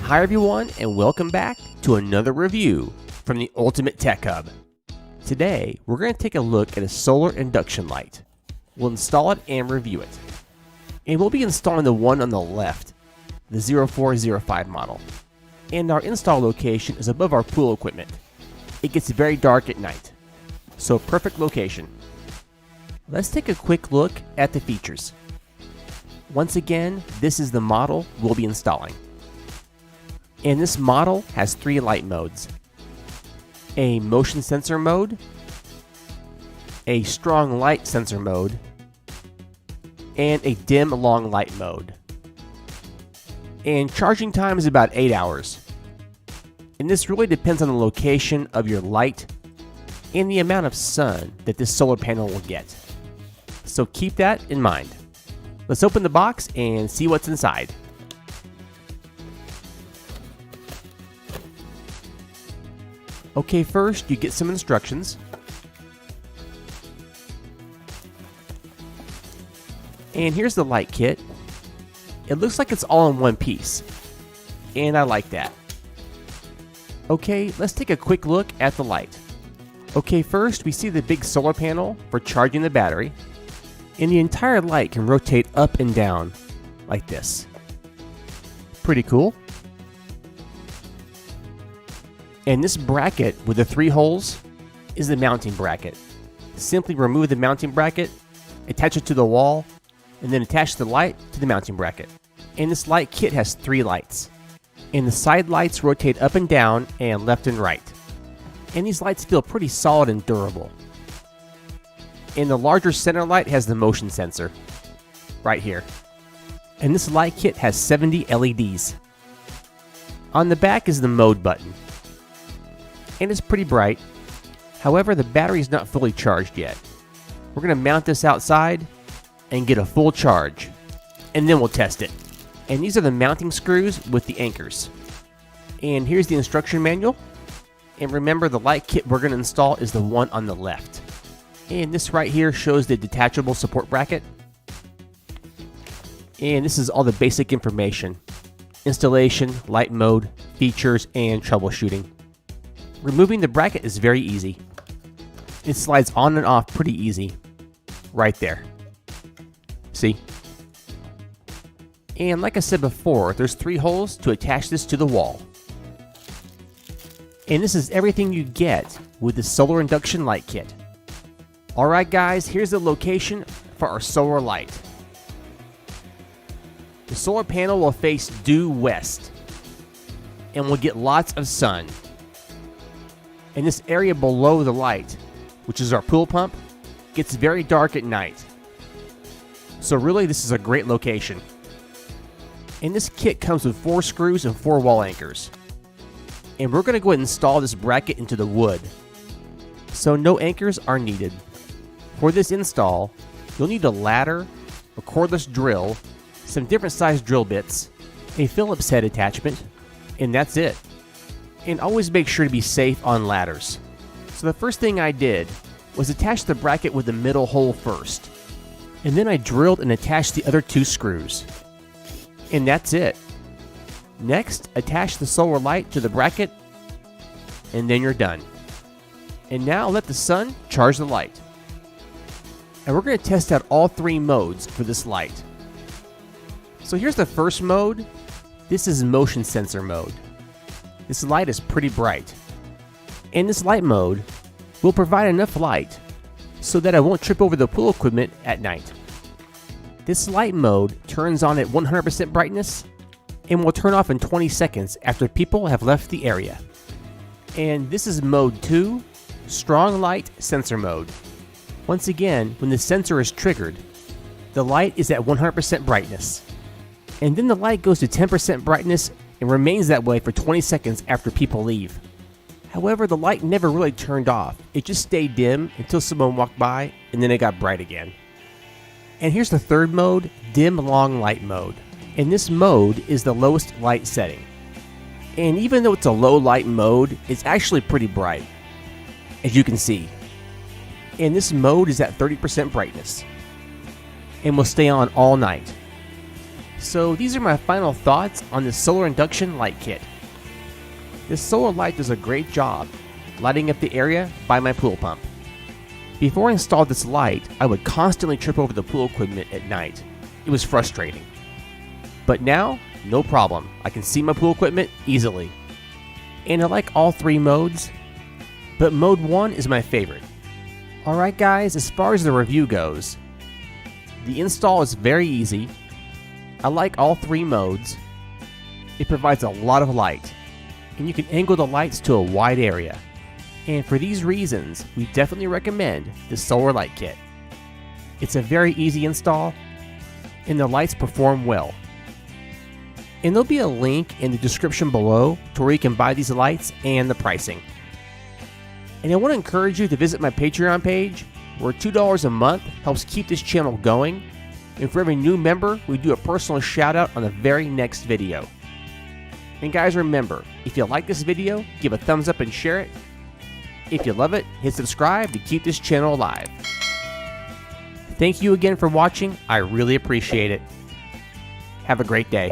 Hi everyone, and welcome back to another review from the Ultimate Tech Hub. Today, we're going to take a look at a solar induction light. We'll install it and review it. And we'll be installing the one on the left, the 0405 model. And our install location is above our pool equipment. It gets very dark at night, so perfect location. Let's take a quick look at the features. Once again, this is the model we'll be installing. And this model has 3 light modes: a motion sensor mode, a strong light sensor mode, and a dim long light mode. And charging time is about 8 hours. And this really depends on the location of your light and the amount of sun that this solar panel will get. So keep that in mind. Let's open the box and see what's inside. Okay, first you get some instructions. And here's the light kit. It looks like it's all in one piece, and I like that. Okay, let's take a quick look at the light. Okay, first we see the big solar panel for charging the battery, and the entire light can rotate up and down like this. Pretty cool. And this bracket with the 3 holes is the mounting bracket. Simply remove the mounting bracket, attach it to the wall, and then attach the light to the mounting bracket. And this light kit has 3 lights. And the side lights rotate up and down and left and right. And these lights feel pretty solid and durable. And the larger center light has the motion sensor right here. And this light kit has 70 LEDs. On the back is the mode button. And it's pretty bright. However, the battery is not fully charged yet. We're going to mount this outside and get a full charge, and then we'll test it. And these are the mounting screws with the anchors. And here's the instruction manual. And remember, the light kit we're going to install is the one on the left. And this right here shows the detachable support bracket. And this is all the basic information: installation, light mode, features, and troubleshooting. Removing the bracket is very easy. It slides on and off pretty easy. Right there. See? And like I said before, there's 3 holes to attach this to the wall. And this is everything you get with the solar induction light kit. Alright guys, here's the location for our solar light. The solar panel will face due west, and we'll get lots of sun. And this area below the light, which is our pool pump, gets very dark at night. So really, this is a great location. And this kit comes with 4 screws and 4 wall anchors. And we're going to go ahead and install this bracket into the wood. So no anchors are needed. For this install, you'll need a ladder, a cordless drill, some different sized drill bits, a Phillips head attachment, and that's it. And always make sure to be safe on ladders. So the first thing I did was attach the bracket with the middle hole first. And then I drilled and attached the other 2 screws. And that's it. Next, attach the solar light to the bracket, and then you're done. And now let the sun charge the light. And we're going to test out all 3 modes for this light. So here's the first mode. This is motion sensor mode. This light is pretty bright. In this light mode, will provide enough light so that I won't trip over the pool equipment at night. This light mode turns on at 100% brightness and will turn off in 20 seconds after people have left the area. And this is mode 2, strong light sensor mode. Once again, when the sensor is triggered, the light is at 100% brightness. And then the light goes to 10% brightness and remains that way for 20 seconds after people leave. However, the light never really turned off. It just stayed dim until someone walked by, and then it got bright again. And here's the third mode, dim long light mode. And this mode is the lowest light setting. And even though it's a low light mode, it's actually pretty bright, as you can see. And this mode is at 30% brightness and will stay on all night. So these are my final thoughts on this solar induction light kit. This solar light does a great job lighting up the area by my pool pump. Before I installed this light, I would constantly trip over the pool equipment at night. It was frustrating. But now, no problem. I can see my pool equipment easily. And I like all three modes, but mode 1 is my favorite. Alright guys, as far as the review goes, the install is very easy. I like all three modes. It provides a lot of light, and you can angle the lights to a wide area. And for these reasons, we definitely recommend the solar light kit. It's a very easy install, and the lights perform well. And there'll be a link in the description below to where you can buy these lights and the pricing. And I want to encourage you to visit my Patreon page, where $2 a month helps keep this channel going. And for every new member, we do a personal shout out on the very next video. And guys, remember, if you like this video, give a thumbs up and share it. If you love it, hit subscribe to keep this channel alive. Thank you again for watching. I really appreciate it. Have a great day.